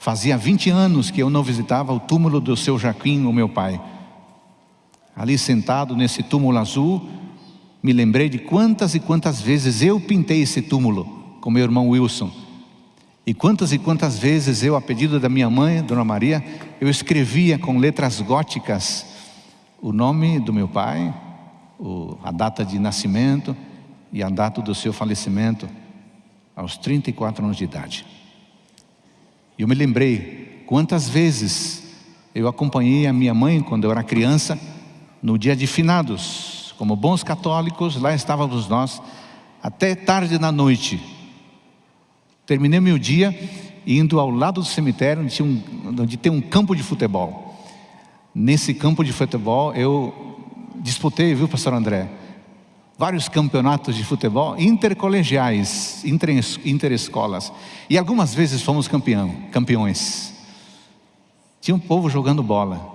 Fazia 20 anos que eu não visitava o túmulo do seu Joaquim, o meu pai. Ali sentado nesse túmulo azul, me lembrei de quantas e quantas vezes eu pintei esse túmulo com meu irmão Wilson. E quantas vezes eu, a pedido da minha mãe, Dona Maria, eu escrevia com letras góticas o nome do meu pai, a data de nascimento e a data do seu falecimento, aos 34 anos de idade. E eu me lembrei quantas vezes eu acompanhei a minha mãe quando eu era criança, no dia de finados. Como bons católicos, lá estávamos nós, até tarde da noite. Terminei meu dia indo ao lado do cemitério, onde tem um campo de futebol. Nesse campo de futebol eu disputei, viu, pastor André, vários campeonatos de futebol intercolegiais, interescolas. E algumas vezes fomos campeões. Tinha um povo jogando bola.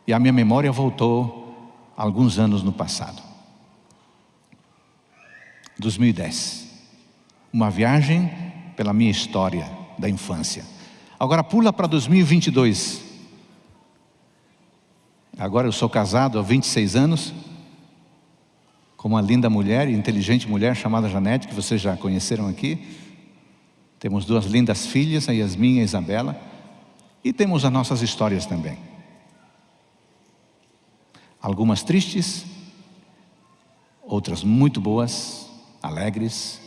E a minha memória voltou alguns anos no passado. 2010. Uma viagem pela minha história da infância. Agora pula para 2022. Agora eu sou casado há 26 anos com uma linda mulher, inteligente mulher chamada Janete, que vocês já conheceram aqui. Temos duas lindas filhas, a Yasmin e a Isabela. E temos as nossas histórias também. Algumas tristes, outras muito boas, alegres.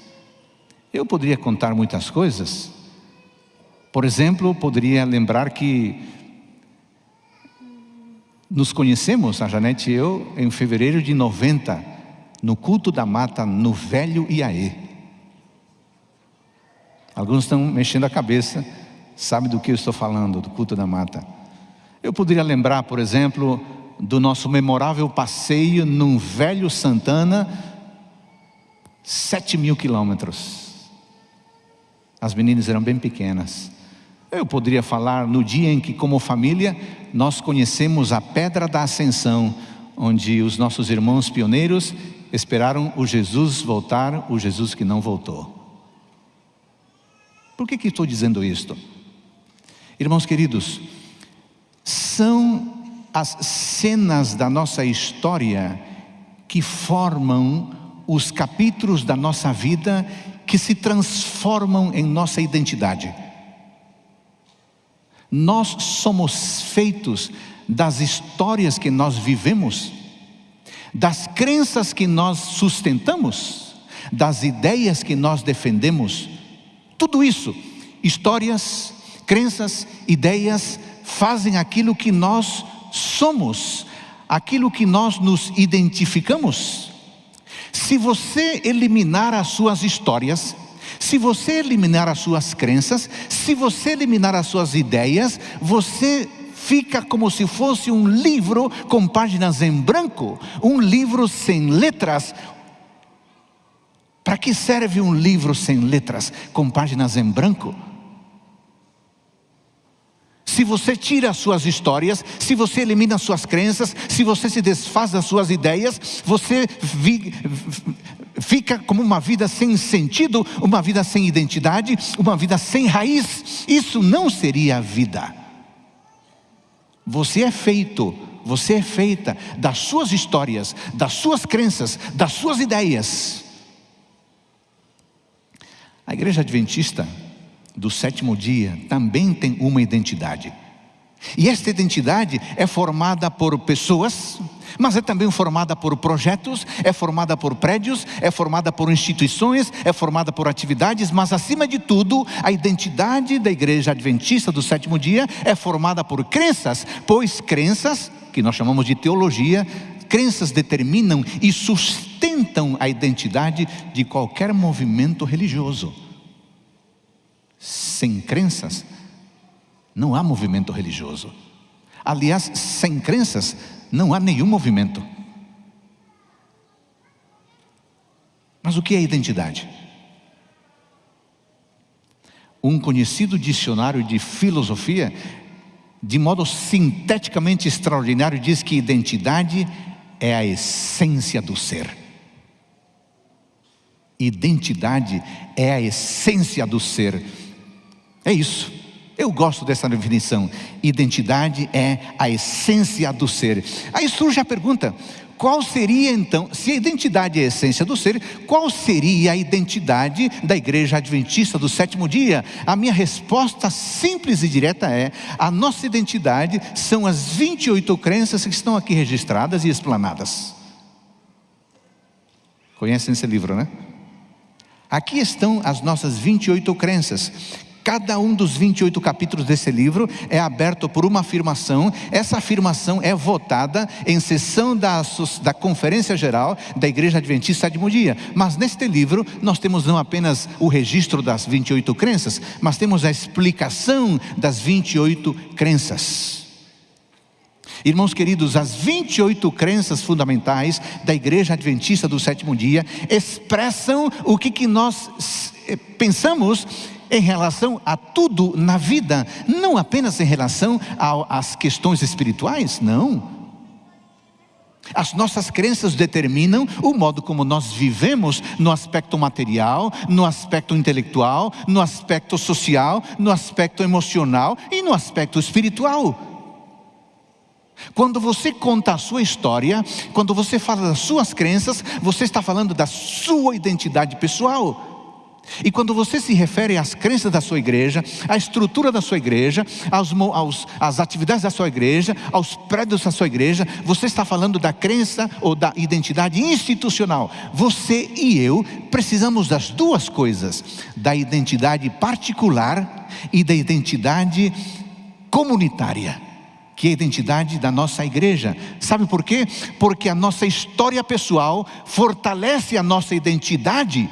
Eu poderia contar muitas coisas. Por exemplo, poderia lembrar que nos conhecemos, a Janete e eu, em fevereiro de 90, no culto da mata, no Velho Iaê. Alguns estão mexendo a cabeça, sabem do que eu estou falando, do culto da mata. Eu poderia lembrar, por exemplo, do nosso memorável passeio num Velho Santana, 7.000 quilômetros. As meninas eram bem pequenas. Eu poderia falar no dia em que, como família, nós conhecemos a Pedra da Ascensão, onde os nossos irmãos pioneiros esperaram o Jesus voltar, o Jesus que não voltou. Por que estou dizendo isto? Irmãos queridos, são as cenas da nossa história que formam os capítulos da nossa vida que se transformam em nossa identidade. Nós somos feitos das histórias que nós vivemos, das crenças que nós sustentamos, das ideias que nós defendemos. Tudo isso, histórias, crenças, ideias, fazem aquilo que nós somos, aquilo que nós nos identificamos. Se você eliminar as suas histórias, se você eliminar as suas crenças, se você eliminar as suas ideias, você fica como se fosse um livro com páginas em branco, um livro sem letras. Para que serve um livro sem letras, com páginas em branco? Se você tira as suas histórias, se você elimina as suas crenças, se você se desfaz das suas ideias, você fica como uma vida sem sentido, uma vida sem identidade, uma vida sem raiz. Isso não seria a vida. Você é feita das suas histórias, das suas crenças, das suas ideias. A Igreja Adventista do sétimo dia também tem uma identidade. E esta identidade é formada por pessoas, mas é também formada por projetos, é formada por prédios, é formada por instituições, é formada por atividades, mas acima de tudo, a identidade da Igreja Adventista do sétimo dia é formada por crenças, pois crenças, que nós chamamos de teologia, crenças determinam e sustentam a identidade de qualquer movimento religioso. Sem crenças, não há movimento religioso. Aliás, sem crenças, não há nenhum movimento. Mas o que é identidade? Um conhecido dicionário de filosofia, de modo sinteticamente extraordinário, diz que identidade é a essência do ser. Identidade é a essência do ser. É isso. Eu gosto dessa definição. Identidade é a essência do ser. Aí surge a pergunta: qual seria então, se a identidade é a essência do ser, qual seria a identidade da Igreja Adventista do Sétimo Dia? A minha resposta simples e direta é: a nossa identidade são as 28 crenças que estão aqui registradas e explanadas. Conhecem esse livro, né? Aqui estão as nossas 28 crenças. Cada um dos 28 capítulos desse livro é aberto por uma afirmação. Essa afirmação é votada em sessão da Conferência Geral da Igreja Adventista Sétimo Dia. Mas neste livro nós temos não apenas o registro das 28 crenças, mas temos a explicação das 28 crenças. Irmãos queridos, as 28 crenças fundamentais da Igreja Adventista do Sétimo Dia expressam o que nós pensamos em relação a tudo na vida, não apenas em relação às questões espirituais, não. As nossas crenças determinam o modo como nós vivemos no aspecto material, no aspecto intelectual, no aspecto social, no aspecto emocional e no aspecto espiritual. Quando você conta a sua história, quando você fala das suas crenças, você está falando da sua identidade pessoal. E quando você se refere às crenças da sua igreja, à estrutura da sua igreja, às atividades da sua igreja, aos prédios da sua igreja, você está falando da crença ou da identidade institucional. Você e eu precisamos das duas coisas: da identidade particular e da identidade comunitária, que é a identidade da nossa igreja. Sabe por quê? Porque a nossa história pessoal fortalece a nossa identidade,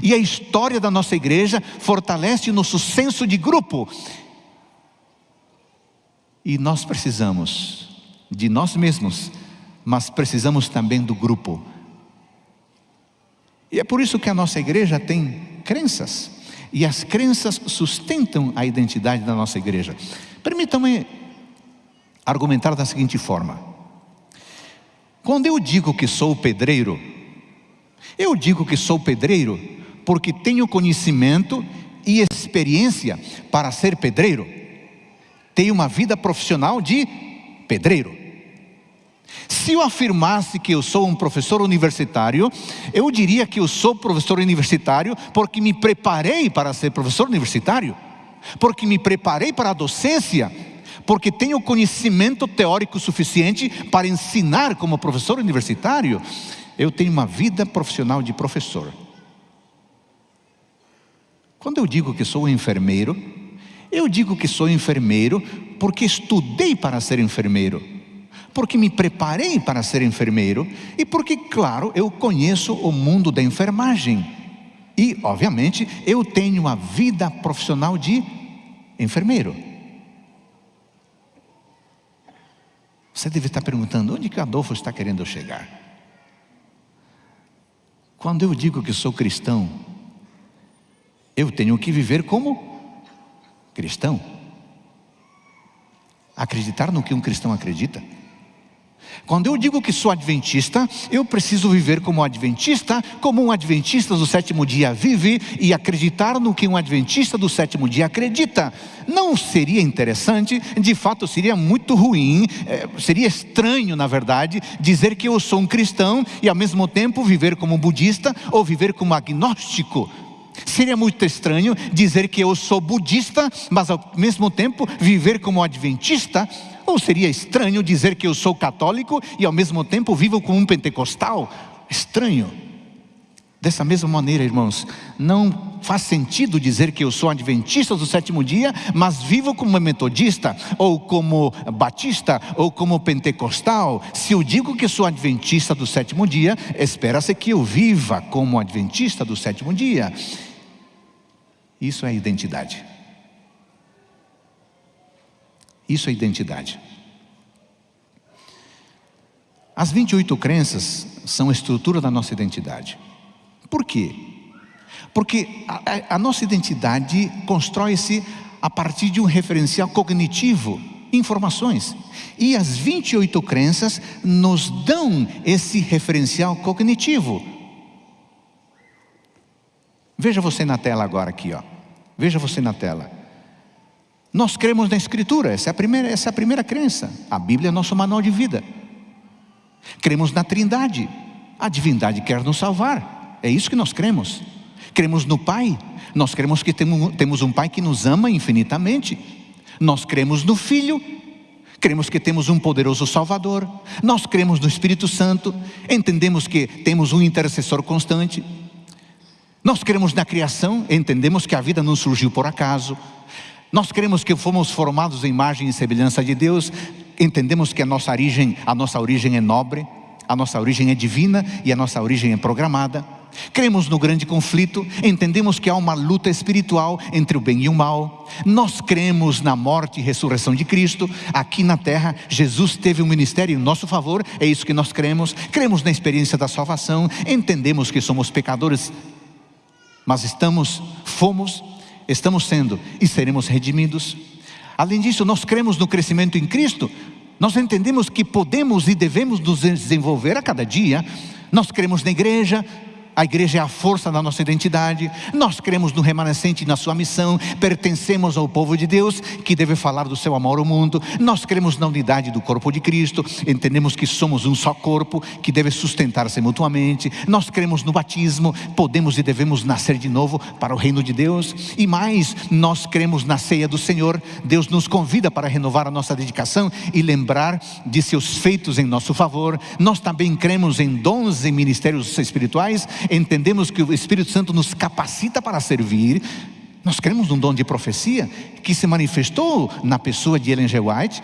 e a história da nossa igreja fortalece o nosso senso de grupo. E nós precisamos de nós mesmos, mas precisamos também do grupo. E é por isso que a nossa igreja tem crenças, e as crenças sustentam a identidade da nossa igreja. Permitam-me argumentar da seguinte forma: quando eu digo que sou pedreiro, eu digo que sou pedreiro porque tenho conhecimento e experiência para ser pedreiro. Tenho uma vida profissional de pedreiro. Se eu afirmasse que eu sou um professor universitário, eu diria que eu sou professor universitário porque me preparei para ser professor universitário, porque me preparei para a docência, porque tenho conhecimento teórico suficiente para ensinar como professor universitário. Eu tenho uma vida profissional de professor. Quando eu digo que sou enfermeiro, eu digo que sou enfermeiro porque estudei para ser enfermeiro, porque me preparei para ser enfermeiro e porque, claro, eu conheço o mundo da enfermagem. E, obviamente, eu tenho uma vida profissional de enfermeiro. Você deve estar perguntando: onde que Adolfo está querendo chegar? Quando eu digo que sou cristão, eu tenho que viver como cristão. Acreditar no que um cristão acredita. Quando eu digo que sou adventista, eu preciso viver como um adventista do sétimo dia vive, e acreditar no que um adventista do sétimo dia acredita. Não seria interessante, de fato seria muito ruim, seria estranho na verdade, dizer que eu sou um cristão e ao mesmo tempo viver como budista ou viver como agnóstico. Seria muito estranho dizer que eu sou budista, mas ao mesmo tempo viver como adventista. Ou seria estranho dizer que eu sou católico e ao mesmo tempo vivo como um pentecostal. Estranho. Dessa mesma maneira, irmãos, não faz sentido dizer que eu sou adventista do sétimo dia, mas vivo como metodista, ou como batista, ou como pentecostal. Se eu digo que sou adventista do sétimo dia, espera-se que eu viva como adventista do sétimo dia. Isso é identidade. Isso é identidade. As 28 crenças são a estrutura da nossa identidade. Por quê? Porque a nossa identidade constrói-se a partir de um referencial cognitivo, informações. E as 28 crenças nos dão esse referencial cognitivo. Veja você na tela agora aqui, ó. Veja você na tela. Nós cremos na Escritura, essa é a primeira crença. A Bíblia é nosso manual de vida. Cremos na Trindade, a divindade quer nos salvar, é isso que nós cremos. Cremos no Pai, nós cremos que temos um Pai que nos ama infinitamente. Nós cremos no Filho, cremos que temos um poderoso Salvador. Nós cremos no Espírito Santo, entendemos que temos um intercessor constante. Nós cremos na criação, entendemos que a vida não surgiu por acaso. Nós cremos que fomos formados em imagem e semelhança de Deus, entendemos que a nossa origem é nobre, a nossa origem é divina e a nossa origem é programada. Cremos no grande conflito, entendemos que há uma luta espiritual entre o bem e o mal. Nós cremos na morte e ressurreição de Cristo. Aqui na terra, Jesus teve um ministério em nosso favor, é isso que nós cremos. Cremos na experiência da salvação, entendemos que somos pecadores, mas estamos sendo e seremos redimidos. Além disso, nós cremos no crescimento em Cristo. Nós entendemos que podemos e devemos nos desenvolver a cada dia. Nós cremos na igreja. A igreja é a força da nossa identidade. Nós cremos no remanescente e na sua missão. Pertencemos ao povo de Deus, que deve falar do seu amor ao mundo. Nós cremos na unidade do corpo de Cristo. Entendemos que somos um só corpo, que deve sustentar-se mutuamente. Nós cremos no batismo. Podemos e devemos nascer de novo para o reino de Deus. E mais, nós cremos na ceia do Senhor. Deus nos convida para renovar a nossa dedicação e lembrar de seus feitos em nosso favor. Nós também cremos em dons e ministérios espirituais. Entendemos que o Espírito Santo nos capacita para servir. Nós cremos num dom de profecia que se manifestou na pessoa de Ellen G. White.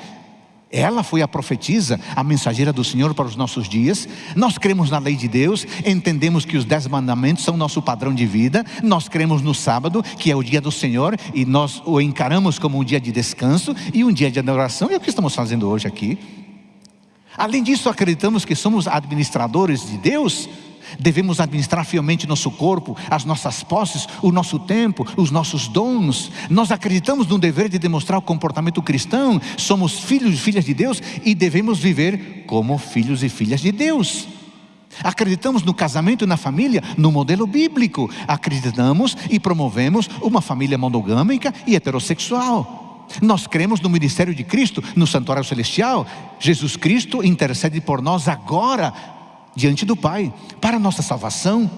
Ela foi a profetisa, a mensageira do Senhor para os nossos dias. Nós cremos na lei de Deus, entendemos que os 10 mandamentos são nosso padrão de vida. Nós cremos no sábado, que é o dia do Senhor, e nós o encaramos como um dia de descanso e um dia de adoração. É o que estamos fazendo hoje aqui. Além disso, acreditamos que somos administradores de Deus. Devemos administrar fielmente nosso corpo, as nossas posses, o nosso tempo, os nossos dons. Nós acreditamos no dever de demonstrar o comportamento cristão. Somos filhos e filhas de Deus e devemos viver como filhos e filhas de Deus. Acreditamos no casamento e na família, no modelo bíblico. Acreditamos e promovemos uma família monogâmica e heterossexual. Nós cremos no ministério de Cristo, no santuário celestial. Jesus Cristo intercede por nós agora diante do Pai, para a nossa salvação.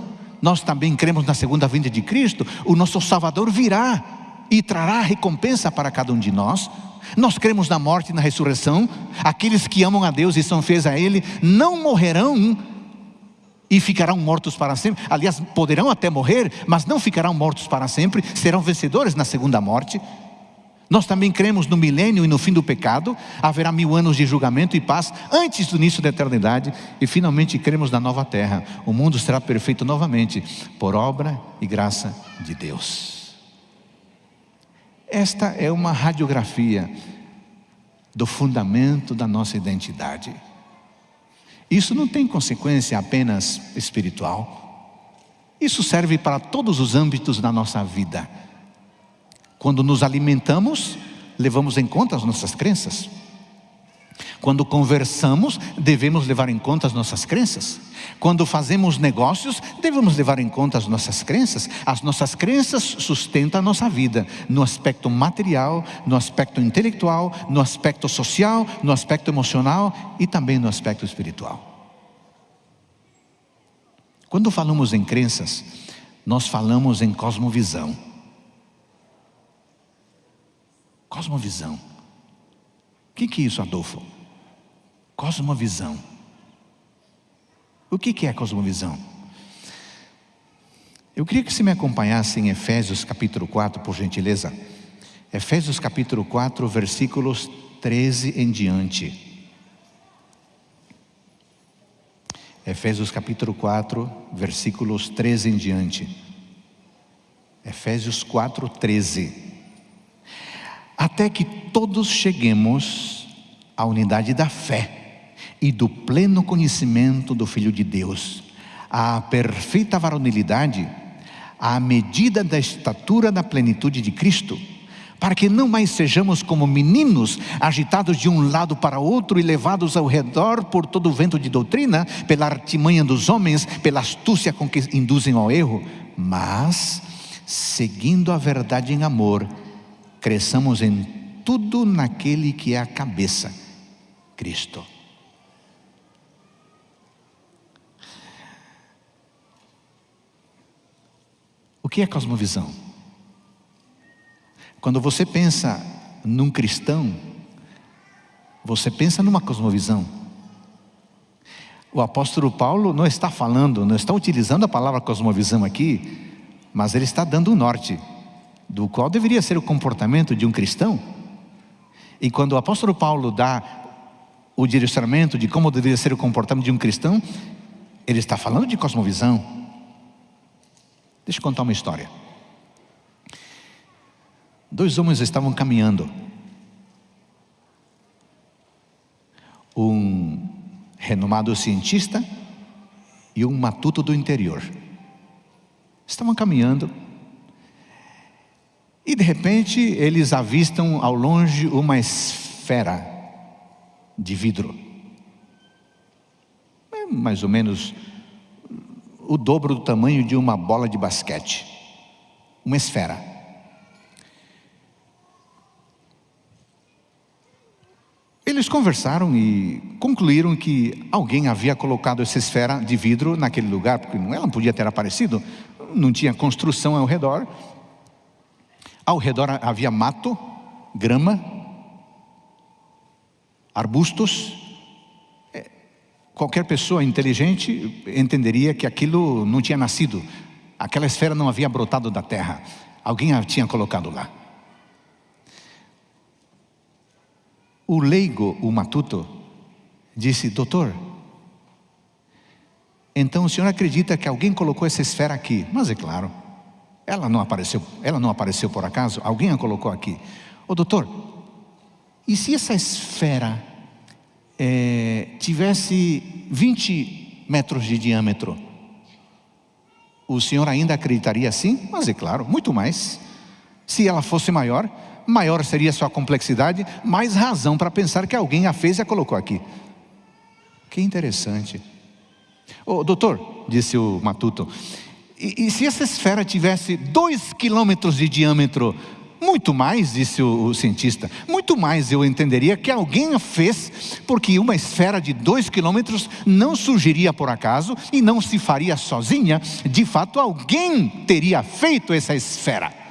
Nós também cremos na segunda vinda de Cristo. O nosso Salvador virá e trará recompensa para cada um de nós. Nós cremos na morte e na ressurreição. Aqueles que amam a Deus e são fiéis a Ele não morrerão e ficarão mortos para sempre. Aliás, poderão até morrer, mas não ficarão mortos para sempre. Serão vencedores na segunda morte. Nós também cremos no milênio e no fim do pecado. Haverá 1000 anos de julgamento e paz antes do início da eternidade. E finalmente cremos na nova terra. O mundo será perfeito novamente por obra e graça de Deus. Esta é uma radiografia do fundamento da nossa identidade. Isso não tem consequência apenas espiritual. Isso serve para todos os âmbitos da nossa vida. Quando nos alimentamos, levamos em conta as nossas crenças. Quando conversamos, devemos levar em conta as nossas crenças. Quando fazemos negócios, devemos levar em conta as nossas crenças. As nossas crenças sustentam a nossa vida, no aspecto material, no aspecto intelectual, no aspecto social, no aspecto emocional e também no aspecto espiritual. Quando falamos em crenças, nós falamos em cosmovisão. Cosmovisão. O que é isso, Adolfo? Cosmovisão. O que é cosmovisão? Eu queria que você me acompanhasse em Efésios capítulo 4, por gentileza. Efésios capítulo 4, versículos 13 em diante. Efésios capítulo 4, versículos 13 em diante. Efésios 4, 13. Até que todos cheguemos à unidade da fé e do pleno conhecimento do Filho de Deus, à perfeita varonilidade, à medida da estatura da plenitude de Cristo, para que não mais sejamos como meninos, agitados de um lado para outro e levados ao redor por todo o vento de doutrina, pela artimanha dos homens, pela astúcia com que induzem ao erro, mas, seguindo a verdade em amor, cresçamos em tudo naquele que é a cabeça, Cristo. O que é cosmovisão? Quando você pensa num cristão, você pensa numa cosmovisão. O apóstolo Paulo não está falando, não está utilizando a palavra cosmovisão aqui, mas ele está dando um norte do qual deveria ser o comportamento de um cristão. E quando o apóstolo Paulo dá o direcionamento de como deveria ser o comportamento de um cristão, ele está falando de cosmovisão. Deixa eu contar uma história. 2 homens estavam caminhando. Um renomado cientista e um matuto do interior. Estavam caminhando e de repente eles avistam ao longe uma esfera de vidro. É mais ou menos o dobro do tamanho de uma bola de basquete. Uma esfera. Eles conversaram e concluíram que alguém havia colocado essa esfera de vidro naquele lugar, porque ela não podia ter aparecido, não tinha construção ao redor. Ao redor havia mato, grama, arbustos. Qualquer pessoa inteligente entenderia que aquilo não tinha nascido, aquela esfera não havia brotado da terra, alguém a tinha colocado lá. O leigo, o matuto, disse: doutor, então o senhor acredita que alguém colocou essa esfera aqui? Mas é claro, ela não apareceu por acaso, alguém a colocou aqui. Ô doutor, e se essa esfera tivesse 20 metros de diâmetro, o senhor ainda acreditaria assim? Mas é claro, muito mais. Se ela fosse maior seria a sua complexidade, mais razão para pensar que alguém a fez e a colocou aqui. Que interessante. Ô doutor, disse o matuto, e se essa esfera tivesse 2 quilômetros de diâmetro? Muito mais, disse o cientista, muito mais eu entenderia que alguém a fez, porque uma esfera de 2 quilômetros não surgiria por acaso e não se faria sozinha. De fato, alguém teria feito essa esfera.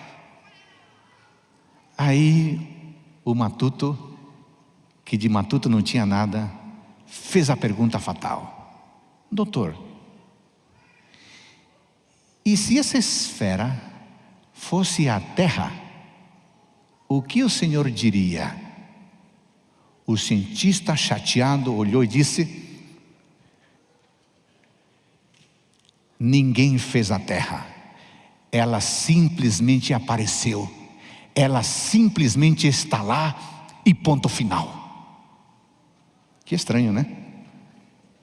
Aí o matuto, que de matuto não tinha nada, fez a pergunta fatal: doutor, e se essa esfera fosse a terra, o que o senhor diria? O cientista, chateado, olhou e disse: ninguém fez a terra, ela simplesmente apareceu, ela simplesmente está lá e ponto final. Que estranho, né?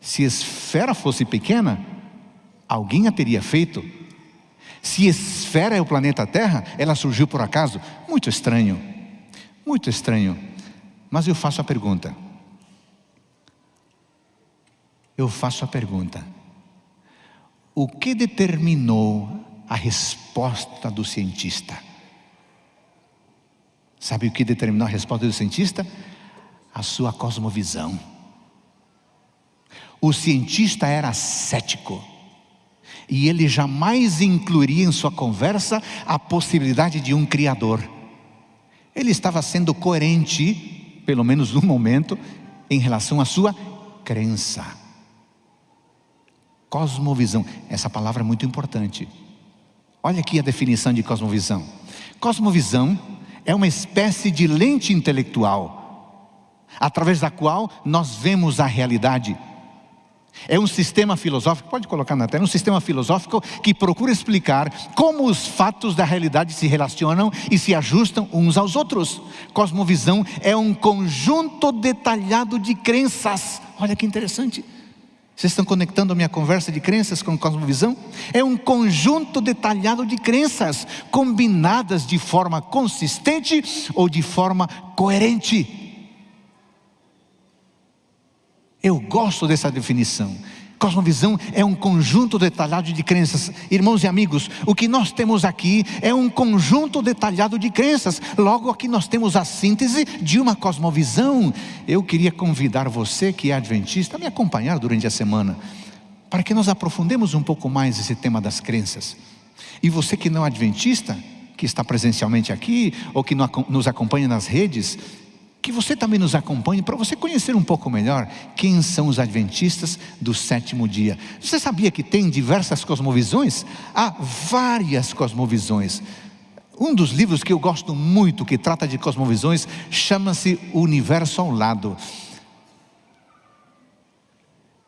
Se a esfera fosse pequena, alguém a teria feito. Se a esfera é o planeta Terra, ela surgiu por acaso? Muito estranho, muito estranho. Mas eu faço a pergunta. O que determinou a resposta do cientista? Sabe o que determinou a resposta do cientista? A sua cosmovisão. O cientista era cético. E ele jamais incluiria em sua conversa a possibilidade de um Criador. Ele estava sendo coerente, pelo menos no momento, em relação à sua crença. Cosmovisão, essa palavra é muito importante. Olha aqui a definição de cosmovisão. Cosmovisão é uma espécie de lente intelectual, através da qual nós vemos a realidade. É um sistema filosófico, pode colocar na tela, um sistema filosófico que procura explicar como os fatos da realidade se relacionam e se ajustam uns aos outros. Cosmovisão é um conjunto detalhado de crenças. Olha que interessante. Vocês estão conectando a minha conversa de crenças com cosmovisão? É um conjunto detalhado de crenças, combinadas de forma consistente ou de forma coerente. Eu gosto dessa definição, Cosmovisão é um conjunto detalhado de crenças. Irmãos e amigos, o que nós temos aqui é um conjunto detalhado de crenças. Logo, aqui nós temos a síntese de uma cosmovisão. Eu queria convidar você que é adventista a me acompanhar durante a semana, para que nós aprofundemos um pouco mais esse tema das crenças. E você que não é adventista, que está presencialmente aqui, ou que nos acompanha nas redes, que você também nos acompanhe, para você conhecer um pouco melhor quem são os adventistas do sétimo dia. Você sabia que tem diversas cosmovisões? Há várias cosmovisões. Um dos livros que eu gosto muito, que trata de cosmovisões, chama-se O Universo ao Lado.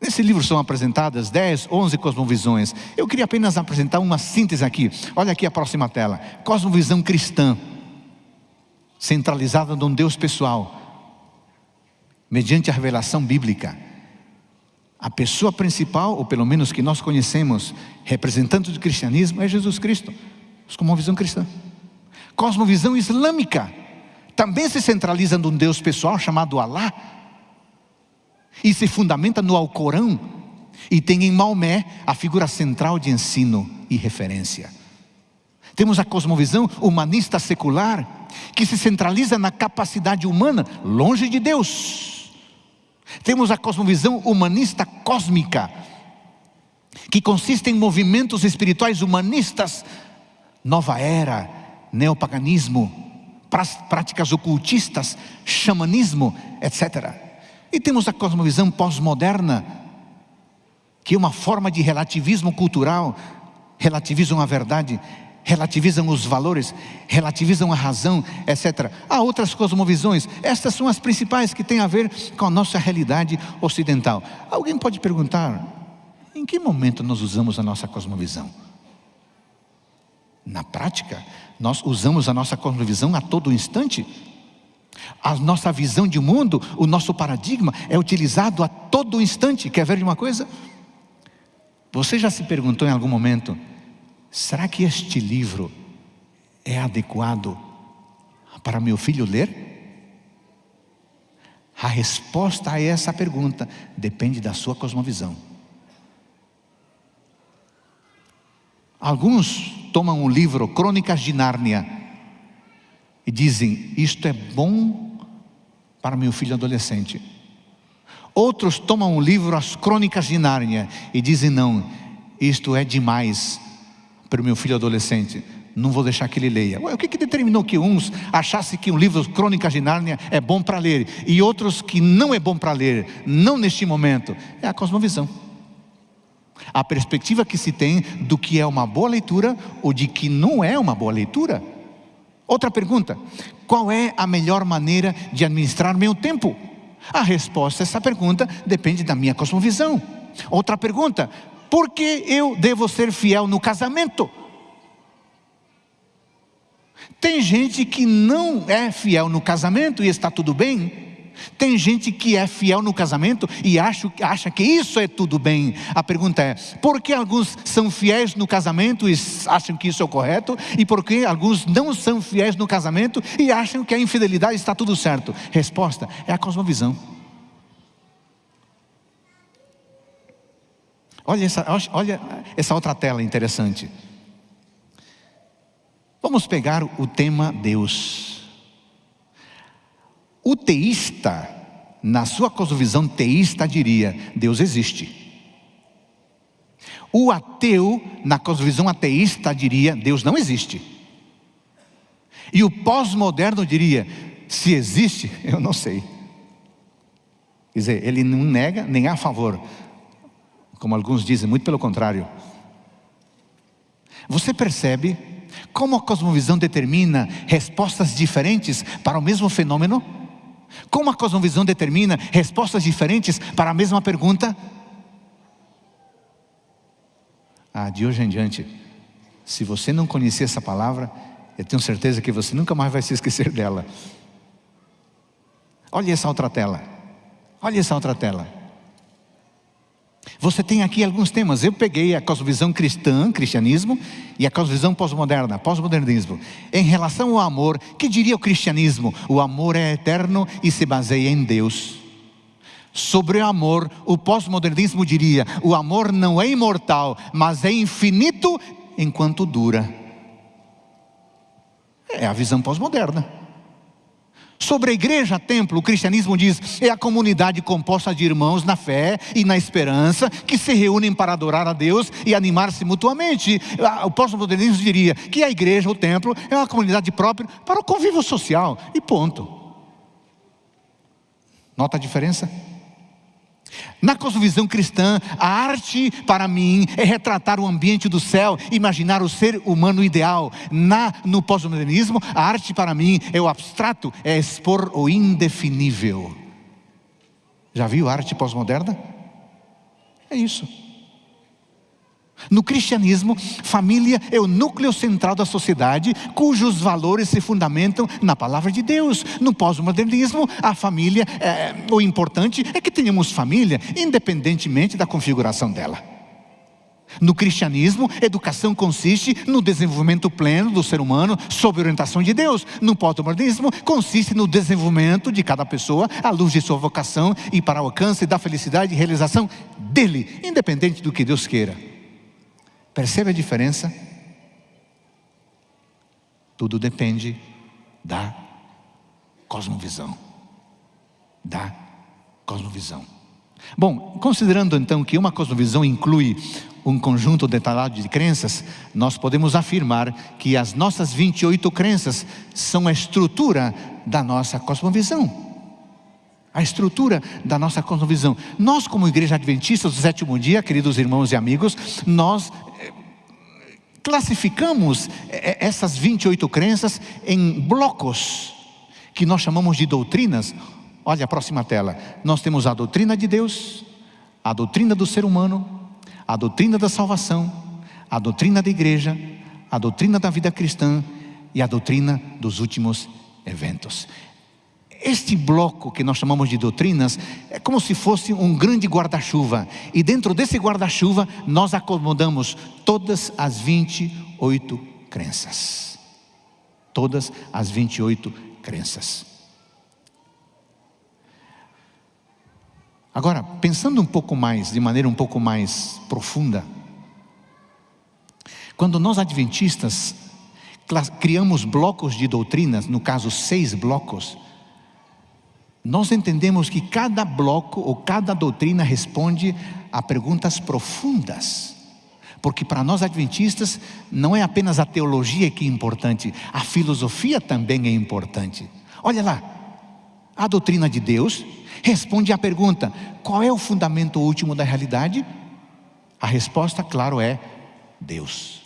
Nesse livro são apresentadas 10, 11 cosmovisões. Eu queria apenas apresentar uma síntese aqui. Olha aqui a próxima tela. Cosmovisão cristã, centralizada num Deus pessoal, mediante a revelação bíblica. A pessoa principal, ou pelo menos que nós conhecemos, representante do cristianismo, é Jesus Cristo. Cosmovisão cristã. Cosmovisão islâmica também se centraliza num Deus pessoal chamado Alá, e se fundamenta no Alcorão, e tem em Maomé a figura central de ensino e referência. Temos a cosmovisão humanista secular, que se centraliza na capacidade humana, longe de Deus. Temos a cosmovisão humanista cósmica, que consiste em movimentos espirituais humanistas, nova era, neopaganismo, práticas ocultistas, xamanismo, etc. E temos a cosmovisão pós-moderna, que é uma forma de relativismo cultural. Relativizam a verdade, relativizam os valores, relativizam a razão, etc. Há outras cosmovisões. Estas são as principais, que têm a ver com a nossa realidade ocidental. Alguém pode perguntar: em que momento nós usamos a nossa cosmovisão? Na prática, nós usamos a nossa cosmovisão a todo instante. A nossa visão de mundo, o nosso paradigma é utilizado a todo instante. Quer ver de uma coisa? Você já se perguntou em algum momento: será que este livro é adequado para meu filho ler? A resposta a essa pergunta depende da sua cosmovisão. Alguns tomam o livro Crônicas de Nárnia e dizem: isto é bom para meu filho adolescente. Outros tomam o livro As Crônicas de Nárnia e dizem: não, isto é demais para o meu filho adolescente, não vou deixar que ele leia. Ué, o que determinou que uns achassem que o livro Crônicas de Nárnia é bom para ler, e outros que não é bom para ler, não neste momento? É a cosmovisão, a perspectiva que se tem do que é uma boa leitura ou de que não é uma boa leitura. Outra pergunta: qual é a melhor maneira de administrar meu tempo? A resposta a essa pergunta depende da minha cosmovisão. Outra pergunta: por que eu devo ser fiel no casamento? Tem gente que não é fiel no casamento e está tudo bem. Tem gente que é fiel no casamento e acha que isso é tudo bem. A pergunta é: por que alguns são fiéis no casamento e acham que isso é o correto? E por que alguns não são fiéis no casamento e acham que a infidelidade está tudo certo? Resposta: é a cosmovisão. Olha essa outra tela interessante. Vamos pegar o tema Deus. O teísta, na sua cosmovisão teísta, diria: Deus existe. O ateu, na cosmovisão ateísta, diria: Deus não existe. E o pós-moderno diria: se existe, eu não sei. Quer dizer, ele não nega nem a favor, como alguns dizem, muito pelo contrário. Você percebe como a cosmovisão determina respostas diferentes para o mesmo fenômeno? Como a cosmovisão determina respostas diferentes para a mesma pergunta? De hoje em diante, se você não conhecer essa palavra, eu tenho certeza que você nunca mais vai se esquecer dela. Olha essa outra tela. Olha essa outra tela. Você tem aqui alguns temas. Eu peguei a cosmovisão cristã, cristianismo, e a cosmovisão pós-moderna, pós-modernismo. Em relação ao amor, que diria o cristianismo? O amor é eterno e se baseia em Deus. Sobre o amor, o pós-modernismo diria: o amor não é imortal, mas é infinito enquanto dura. É a visão pós-moderna. Sobre a igreja, templo, o cristianismo diz: é a comunidade composta de irmãos na fé e na esperança, que se reúnem para adorar a Deus e animar-se mutuamente. O pós-modernismo diria que a igreja, o templo, é uma comunidade própria para o convívio social, e ponto. Nota a diferença? Na cosmovisão cristã, a arte para mim é retratar o ambiente do céu, imaginar o ser humano ideal. No pós-modernismo, a arte para mim é o abstrato, é expor o indefinível. Já viu a arte pós-moderna? É isso. No cristianismo, família é o núcleo central da sociedade, cujos valores se fundamentam na palavra de Deus. No pós-modernismo, a família, o importante é que tenhamos família, independentemente da configuração dela. No cristianismo, educação consiste no desenvolvimento pleno do ser humano sob orientação de Deus. No pós-modernismo, consiste no desenvolvimento de cada pessoa à luz de sua vocação e para o alcance da felicidade e realização dele, independente do que Deus queira. Percebe a diferença? Tudo depende da cosmovisão. Da cosmovisão. Bom, considerando então que uma cosmovisão inclui um conjunto detalhado de crenças, nós podemos afirmar que as nossas 28 crenças são a estrutura da nossa cosmovisão. A estrutura da nossa cosmovisão. Nós, como Igreja Adventista do Sétimo Dia, queridos irmãos e amigos, nós classificamos essas 28 crenças em blocos, que nós chamamos de doutrinas. Olha a próxima tela. Nós temos a doutrina de Deus, a doutrina do ser humano, a doutrina da salvação, a doutrina da igreja, a doutrina da vida cristã e a doutrina dos últimos eventos. Este bloco que nós chamamos de doutrinas é como se fosse um grande guarda-chuva, e dentro desse guarda-chuva nós acomodamos todas as 28 crenças. Todas as 28 crenças. Agora, pensando um pouco mais, de maneira um pouco mais profunda, quando nós adventistas criamos blocos de doutrinas, no caso 6 blocos, nós entendemos que cada bloco ou cada doutrina responde a perguntas profundas. Porque para nós adventistas não é apenas a teologia que é importante, a filosofia também é importante. Olha lá, a doutrina de Deus responde à pergunta: qual é o fundamento último da realidade? A resposta, claro, é Deus.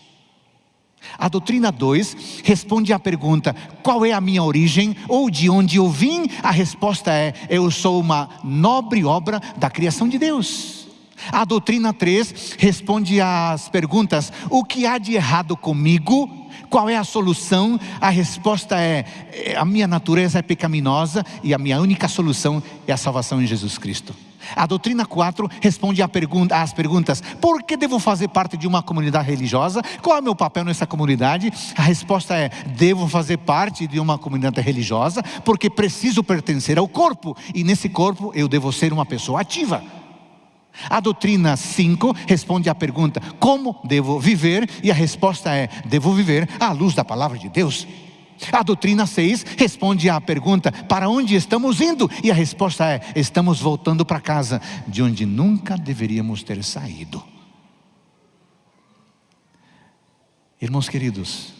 A doutrina 2 responde à pergunta: qual é a minha origem ou de onde eu vim? A resposta é: eu sou uma nobre obra da criação de Deus. A doutrina 3 responde às perguntas: o que há de errado comigo? Qual é a solução? A resposta é: a minha natureza é pecaminosa e a minha única solução é a salvação em Jesus Cristo. A doutrina 4 responde às perguntas: por que devo fazer parte de uma comunidade religiosa? Qual é o meu papel nessa comunidade? A resposta é: devo fazer parte de uma comunidade religiosa porque preciso pertencer ao corpo, e nesse corpo eu devo ser uma pessoa ativa. A doutrina 5 responde à pergunta: como devo viver? E a resposta é: devo viver à luz da palavra de Deus. A doutrina 6 responde à pergunta: para onde estamos indo? E a resposta é: estamos voltando para casa, de onde nunca deveríamos ter saído. Irmãos queridos,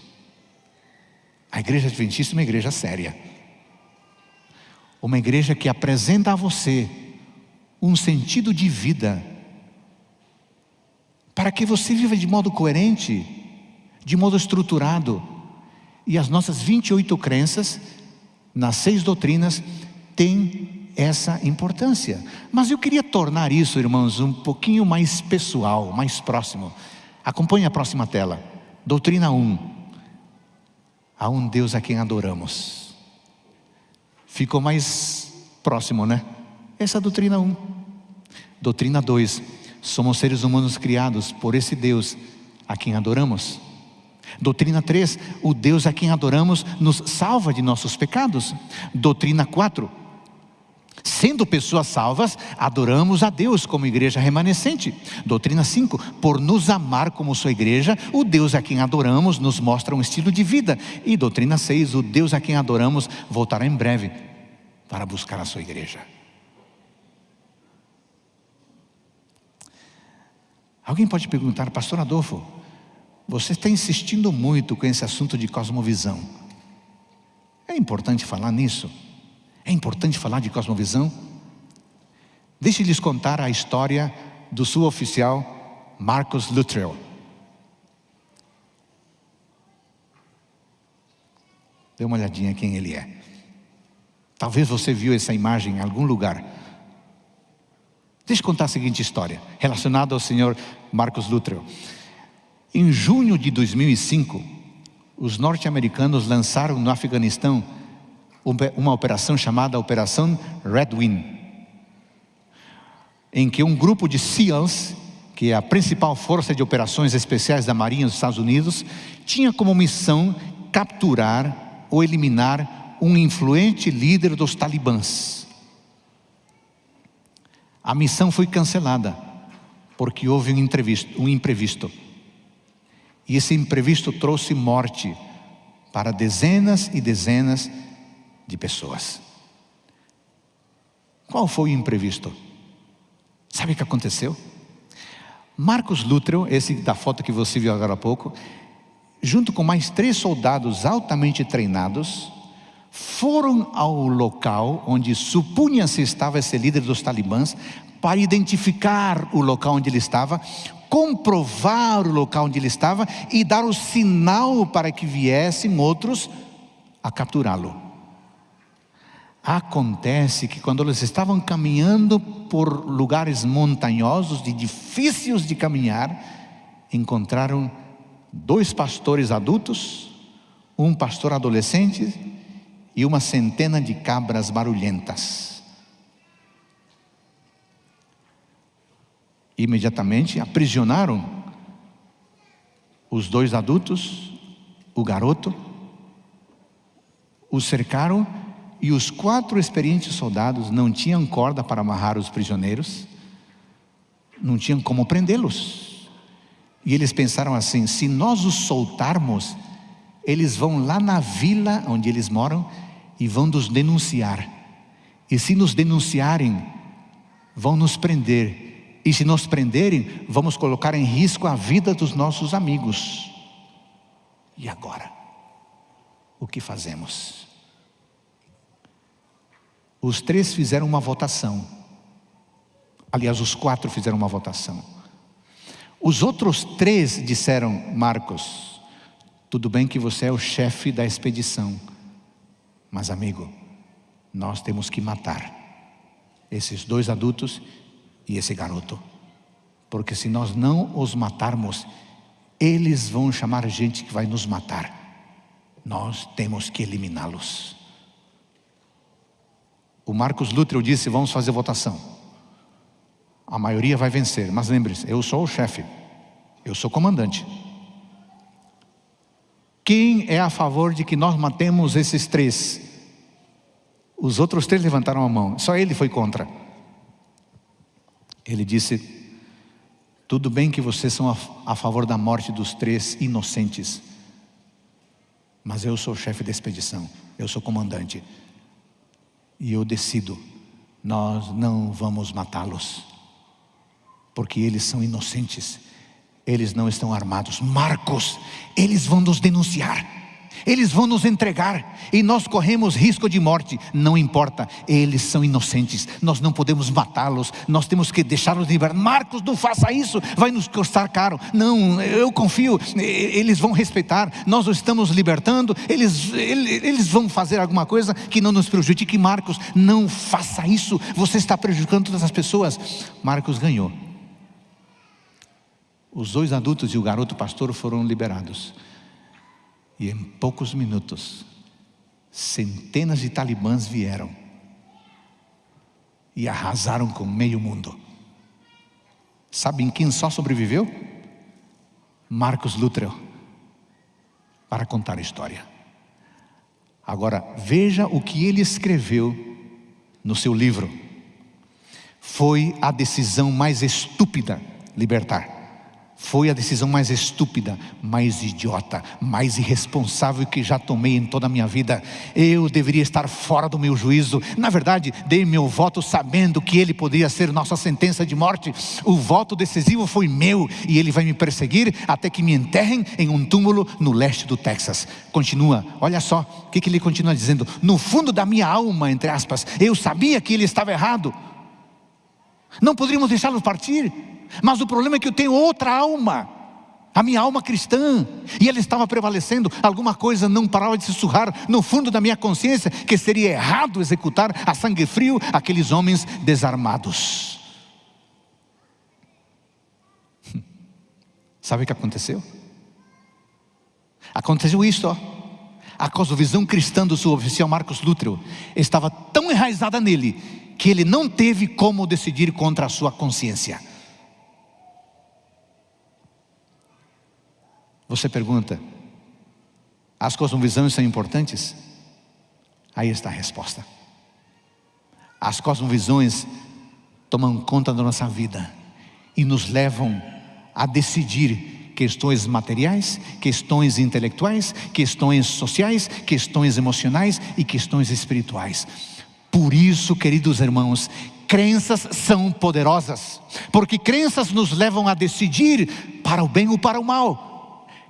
a Igreja Adventista é uma igreja séria. Uma igreja que apresenta a você um sentido de vida, para que você viva de modo coerente, de modo estruturado. E as nossas 28 crenças, nas 6 doutrinas, têm essa importância. Mas eu queria tornar isso, irmãos, um pouquinho mais pessoal, mais próximo. Acompanhe a próxima tela. Doutrina 1. Há um Deus a quem adoramos. Ficou mais próximo, né? Essa é a doutrina 1. Doutrina 2. Somos seres humanos criados por esse Deus a quem adoramos. Doutrina 3, o Deus a quem adoramos nos salva de nossos pecados. Doutrina 4, Sendo pessoas salvas, adoramos a Deus como igreja remanescente. Doutrina 5, por nos amar como sua igreja, o Deus a quem adoramos nos mostra um estilo de vida. E doutrina 6, o Deus a quem adoramos voltará em breve para buscar a sua igreja. Alguém pode perguntar: pastor Adolfo, você está insistindo muito com esse assunto de cosmovisão. É importante falar nisso? É importante falar de cosmovisão? Deixe-lhes contar a história do suboficial Marcus Luttrell. Dê uma olhadinha quem ele é. Talvez você viu essa imagem em algum lugar. Deixa eu contar a seguinte história, relacionada ao senhor Marcus Luttrell. Em junho de 2005, os norte-americanos lançaram no Afeganistão uma operação chamada Operação Red Wind, em que um grupo de SEALs, que é a principal força de operações especiais da Marinha dos Estados Unidos, tinha como missão capturar ou eliminar um influente líder dos talibãs. A missão foi cancelada, porque houve um imprevisto. E esse imprevisto trouxe morte para dezenas e dezenas de pessoas. Qual foi o imprevisto? Sabe o que aconteceu? Marcus Luttrell, esse da foto que você viu agora há pouco, junto com mais 3 soldados altamente treinados, foram ao local onde supunha-se estava esse líder dos talibãs, para identificar o local onde ele estava, comprovar o local onde ele estava e dar o sinal para que viessem outros a capturá-lo. Acontece que quando eles estavam caminhando por lugares montanhosos e difíceis de caminhar, encontraram 2 pastores adultos, um pastor adolescente e uma centena de cabras barulhentas. Imediatamente aprisionaram os 2 adultos, o garoto, o cercaram. E os 4 experientes soldados não tinham corda para amarrar os prisioneiros, não tinham como prendê-los. E eles pensaram assim: se nós os soltarmos, eles vão lá na vila onde eles moram e vão nos denunciar. E se nos denunciarem, vão nos prender. E se nos prenderem, vamos colocar em risco a vida dos nossos amigos. E agora? O que fazemos? Os 3 fizeram uma votação. Aliás, os 4 fizeram uma votação. Os outros 3 disseram: Marcos, tudo bem que você é o chefe da expedição, mas amigo, nós temos que matar esses 2 adultos e esse garoto, porque se nós não os matarmos, eles vão chamar gente que vai nos matar. Nós temos que eliminá-los. O Marcus Luttrell disse: vamos fazer votação. A maioria vai vencer, mas lembre-se, eu sou o chefe, eu sou comandante. Quem é a favor de que nós matemos esses 3? Os outros 3 levantaram a mão, só ele foi contra. Ele disse: tudo bem que vocês são a favor da morte dos 3 inocentes, mas eu sou o chefe da expedição, eu sou comandante. E eu decido, nós não vamos matá-los, porque eles são inocentes, eles não estão armados. Marcos, eles vão nos denunciar, eles vão nos entregar, e nós corremos risco de morte. Não importa, eles são inocentes, nós não podemos matá-los, nós temos que deixá-los livres. Marcos, não faça isso, vai nos custar caro. Não, eu confio, eles vão respeitar, nós os estamos libertando, eles vão fazer alguma coisa que não nos prejudique. Marcos, não faça isso, você está prejudicando todas as pessoas. Marcos ganhou. Os 2 adultos e o garoto pastor foram liberados. E em poucos minutos, centenas de talibãs vieram e arrasaram com meio mundo. Sabem quem só sobreviveu? Marcus Luttrell, para contar a história. Agora, veja o que ele escreveu no seu livro. Foi a decisão mais estúpida libertar. Foi a decisão mais estúpida, mais idiota, mais irresponsável que já tomei em toda a minha vida. Eu deveria estar fora do meu juízo. Na verdade, dei meu voto sabendo que ele poderia ser nossa sentença de morte. O voto decisivo foi meu, e ele vai me perseguir até que me enterrem em um túmulo no leste do Texas. Continua, olha só o que ele continua dizendo: no fundo da minha alma, entre aspas, eu sabia que ele estava errado. Não poderíamos deixá-lo partir. Mas o problema é que eu tenho outra alma, a minha alma cristã, e ela estava prevalecendo. Alguma coisa não parava de sussurrar no fundo da minha consciência que seria errado executar a sangue frio aqueles homens desarmados. Sabe o que aconteceu? Aconteceu isso, ó. A cosmovisão cristã do suboficial Marcos Lutero estava tão enraizada nele que ele não teve como decidir contra a sua consciência. Você pergunta: as cosmovisões são importantes? Aí está a resposta. As cosmovisões tomam conta da nossa vida e nos levam a decidir questões materiais, questões intelectuais, questões sociais, questões emocionais e questões espirituais. Por isso, queridos irmãos, crenças são poderosas, porque crenças nos levam a decidir para o bem ou para o mal.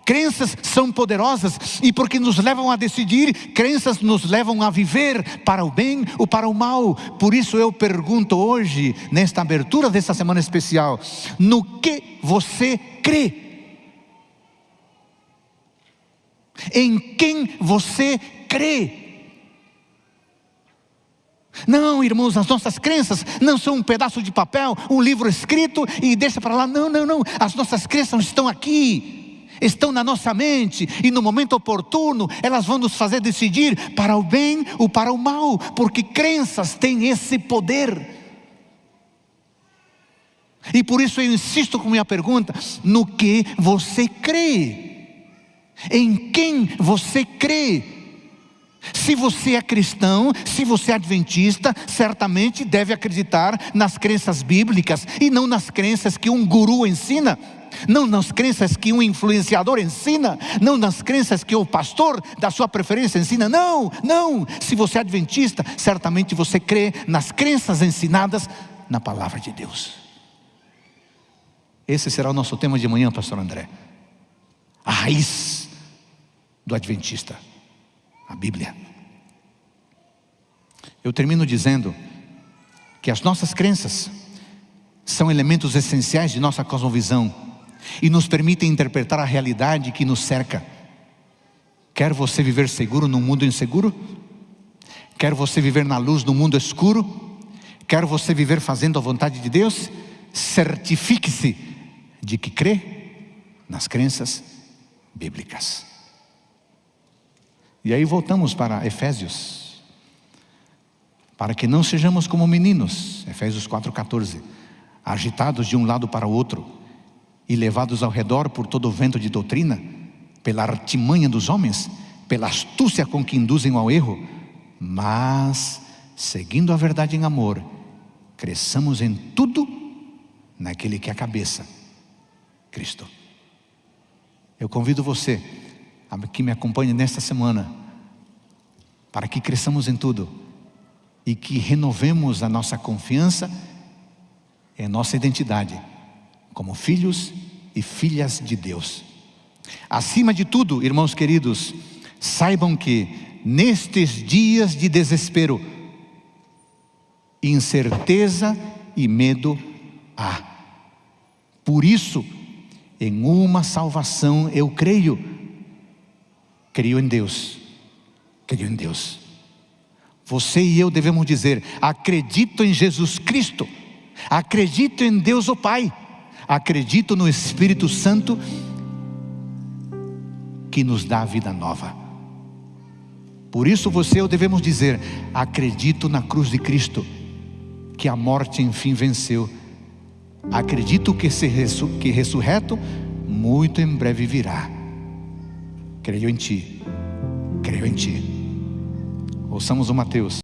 Crenças são poderosas, e porque nos levam a decidir, crenças nos levam a viver para o bem ou para o mal. Por isso eu pergunto hoje, nesta abertura dessa semana especial: no que você crê? Em quem você crê? Não, irmãos, as nossas crenças não são um pedaço de papel, um livro escrito e deixa para lá. Não, não, não. As nossas crenças estão aqui. Estão na nossa mente, e no momento oportuno elas vão nos fazer decidir para o bem ou para o mal, porque crenças têm esse poder. E por isso eu insisto com minha pergunta: no que você crê? Em quem você crê? Se você é cristão, se você é adventista, certamente deve acreditar nas crenças bíblicas e não nas crenças que um guru ensina, não nas crenças que um influenciador ensina, não nas crenças que o pastor da sua preferência ensina. Não, não. Se você é adventista, certamente você crê nas crenças ensinadas na palavra de Deus. Esse será o nosso tema de manhã, pastor André. A raiz do adventista, a Bíblia. Eu termino dizendo que as nossas crenças são elementos essenciais de nossa cosmovisão e nos permitem interpretar a realidade que nos cerca. Quer você viver seguro num mundo inseguro? Quer você viver na luz no mundo escuro? Quer você viver fazendo a vontade de Deus? Certifique-se de que crê nas crenças bíblicas. E aí voltamos para Efésios, para que não sejamos como meninos, Efésios 4,14, agitados de um lado para o outro e levados ao redor por todo o vento de doutrina, pela artimanha dos homens, pela astúcia com que induzem ao erro, mas seguindo a verdade em amor, cresçamos em tudo naquele que é a cabeça, Cristo. Eu convido você a que me acompanhe nesta semana, para que cresçamos em tudo e que renovemos a nossa confiança em nossa identidade como filhos e filhas de Deus. Acima de tudo, irmãos queridos, saibam que nestes dias de desespero, incerteza e medo há. Por isso, em uma salvação eu creio. Creio em Deus. Creio em Deus. Você e eu devemos dizer: acredito em Jesus Cristo, acredito em Deus o Pai, acredito no Espírito Santo que nos dá a vida nova. Por isso você e eu devemos dizer: acredito na cruz de Cristo, que a morte enfim venceu. Acredito que ressurreto muito em breve virá. Creio em Ti, creio em Ti. Ouçamos o Mateus